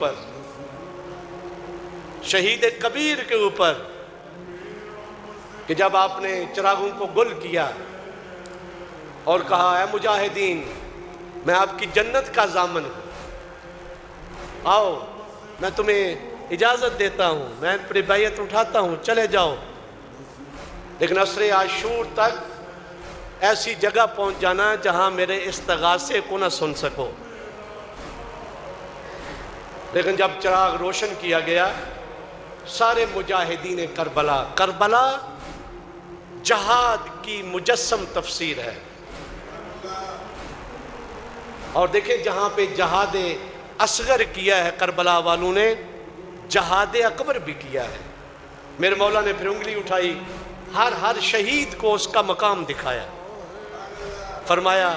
پر شہید کبیر کے اوپر کہ جب آپ نے چراغوں کو گل کیا اور کہا اے مجاہدین میں آپ کی جنت کا ضامن ہوں، آؤ میں تمہیں اجازت دیتا ہوں، میں اپنی بیعت اٹھاتا ہوں، چلے جاؤ، لیکن عصر عاشور تک ایسی جگہ پہنچ جانا جہاں میرے استغاثے کو نہ سن سکو۔ لیکن جب چراغ روشن کیا گیا سارے مجاہدین کربلا جہاد کی مجسم تفسیر ہے، اور دیکھیں جہاں پہ جہاد اصغر کیا ہے کربلا والوں نے، جہاد اکبر بھی کیا ہے۔ میرے مولا نے پھر انگلی اٹھائی، ہر شہید کو اس کا مقام دکھایا، فرمایا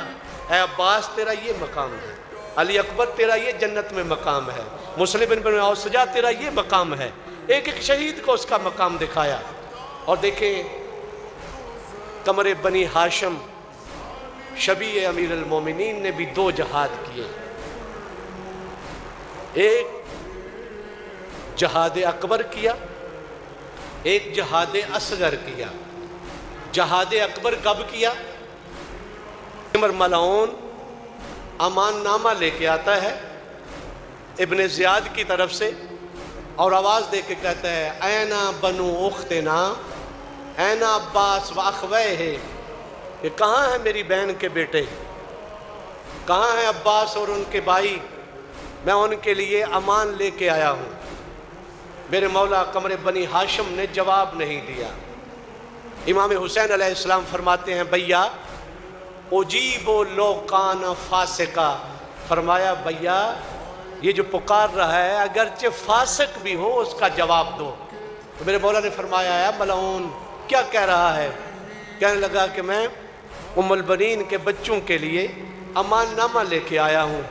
اے عباس تیرا یہ مقام ہے، علی اکبر تیرا یہ جنت میں مقام ہے، مسلم بن اوسجا تیرا یہ مقام ہے، ایک ایک شہید کو اس کا مقام دکھایا۔ اور دیکھیں قمر بنی ہاشم شبیہ امیر المومنین نے بھی دو جہاد کیے، ایک جہاد اکبر کیا، ایک جہاد اصغر کیا۔ جہاد اکبر کب کیا؟ عمر ملعون امان نامہ لے کے آتا ہے ابن زیاد کی طرف سے اور آواز دے کے کہتا ہے اینا بنو اختنا اینا عباس و اخویہ، کہ کہاں ہیں میری بہن کے بیٹے، کہاں ہیں عباس اور ان کے بھائی، میں ان کے لیے امان لے کے آیا ہوں۔ میرے مولا قمر بنی ہاشم نے جواب نہیں دیا۔ امام حسین علیہ السلام فرماتے ہیں بھیا اجیب لو کان فاسقا، فرمایا بھیا یہ جو پکار رہا ہے اگرچہ فاسق بھی ہو اس کا جواب دو۔ تو میرے مولا نے فرمایا ہے ملعون کیا کہہ رہا ہے؟ کہنے لگا کہ میں ام البنین کے بچوں کے لیے امان نامہ لے کے آیا ہوں۔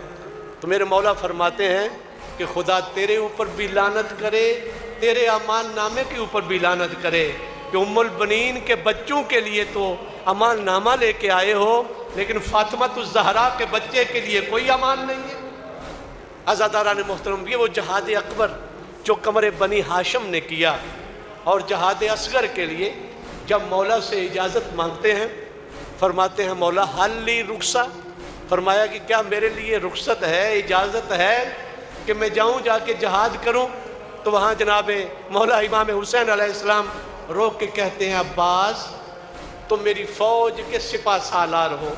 تو میرے مولا فرماتے ہیں کہ خدا تیرے اوپر بھی لعنت کرے، تیرے امان نامے کے اوپر بھی لعنت کرے کہ ام البنین کے بچوں کے لیے تو امان نامہ لے کے آئے ہو لیکن فاطمہ الزہرا کے بچے کے لیے کوئی امان نہیں ہے۔ عزاداران محترم، یہ وہ جہاد اکبر جو قمر بنی ہاشم نے کیا، اور جہاد اصغر کے لیے جب مولا سے اجازت مانگتے ہیں فرماتے ہیں مولا حل لی رخصہ، فرمایا کہ کیا میرے لیے رخصت ہے، اجازت ہے کہ میں جاؤں جا کے جہاد کروں؟ تو وہاں جناب مولا امام حسین علیہ السلام روک کے کہتے ہیں عباس تم میری فوج کے سپہ سالار ہو،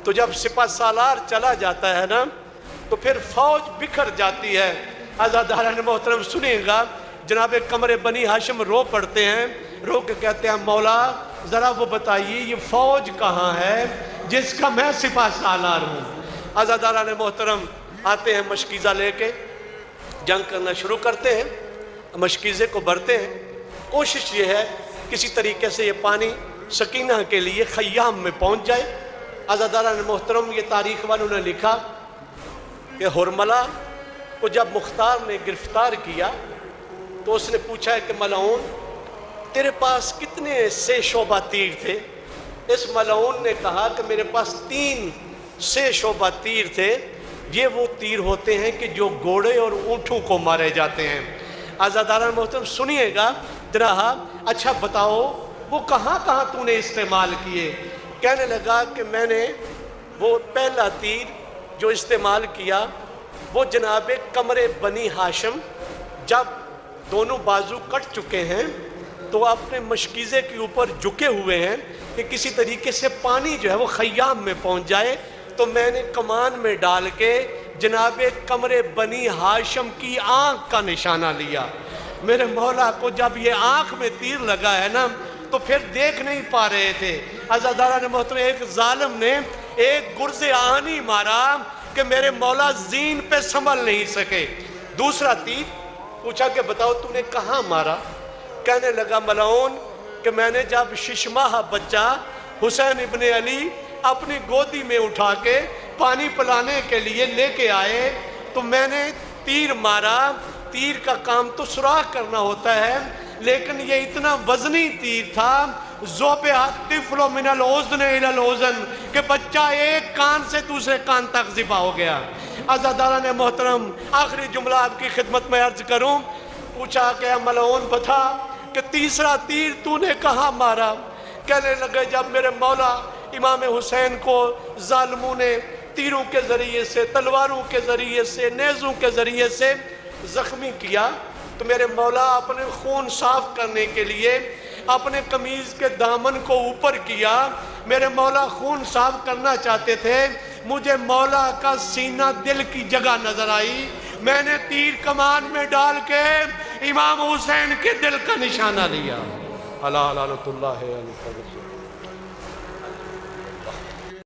تو جب سپہ سالار چلا جاتا ہے نا تو پھر فوج بکھر جاتی ہے۔ عزاداران محترم سنیں گا، جناب قمر بنی ہاشم رو پڑتے ہیں، رو کے کہتے ہیں مولا ذرا وہ بتائیے یہ فوج کہاں ہے جس کا میں سپہ سالار ہوں۔ عزاداران محترم آتے ہیں مشکیزہ لے کے، جنگ کرنا شروع کرتے ہیں، مشکیزے کو بھرتے ہیں، کوشش یہ ہے کسی طریقے سے یہ پانی سکینہ کے لیے خیام میں پہنچ جائے۔ عزاداران محترم یہ تاریخ والوں نے لکھا کہ ہرملہ کو جب مختار نے گرفتار کیا تو اس نے پوچھا ہے کہ ملعون تیرے پاس کتنے سے شعبہ تیر تھے؟ اس ملعون نے کہا کہ میرے پاس 3 سے شعبہ تیر تھے، یہ وہ تیر ہوتے ہیں کہ جو گھوڑے اور اونٹوں کو مارے جاتے ہیں۔ عزاداران محترم سنیے گا ذرا، اچھا بتاؤ وہ کہاں کہاں تو نے استعمال کیے؟ کہنے لگا کہ میں نے وہ پہلا تیر جو استعمال کیا وہ جناب قمر بنی ہاشم جب دونوں بازو کٹ چکے ہیں تو اپنے مشکیزے کے اوپر جھکے ہوئے ہیں کہ کسی طریقے سے پانی جو ہے وہ خیام میں پہنچ جائے، تو میں نے کمان میں ڈال کے جناب قمر بنی ہاشم کی آنکھ کا نشانہ لیا۔ میرے مولا کو جب یہ آنکھ میں تیر لگا ہے نا تو پھر دیکھ نہیں پا رہے تھے۔ عزاداران محترم ایک ظالم نے ایک گرز آہنی مارا کہ میرے مولا زین پہ سنبھل نہیں سکے۔ دوسرا تیر پوچھا کہ بتاؤ تو نے کہاں مارا؟ کہنے لگا ملعون کہ میں نے جب 6 ماہ بچہ حسین ابن علی اپنی گودی میں اٹھا کے پانی پلانے کے لیے لے کے آئے تو میں نے تیر مارا۔ تیر کا کام تو سوراخ کرنا ہوتا ہے لیکن یہ اتنا وزنی تیر تھا، ذوبح الطفل من الاذن الى الاذن، کہ بچہ ایک کان سے دوسرے کان تک ذبح ہو گیا۔ عزاداران محترم آخری جملہ آپ کی خدمت میں عرض کروں. پوچھا کہ اے ملعون بتا کہ تیسرا تیر تو نے کہاں مارا؟ کہنے لگے جب میرے مولا امام حسین کو ظالموں نے تیروں کے ذریعے سے، تلواروں کے ذریعے سے، نیزوں کے ذریعے سے زخمی کیا تو میرے مولا اپنے خون صاف کرنے کے لیے اپنے قمیض کے دامن کو اوپر کیا. میرے مولا خون صاف کرنا چاہتے تھے. مجھے مولا کا سینہ دل کی جگہ نظر آئی. میں نے تیر کمان میں ڈال کے امام حسین کے دل کا نشانہ لیا. اللہ لعنت اللہ علیہ.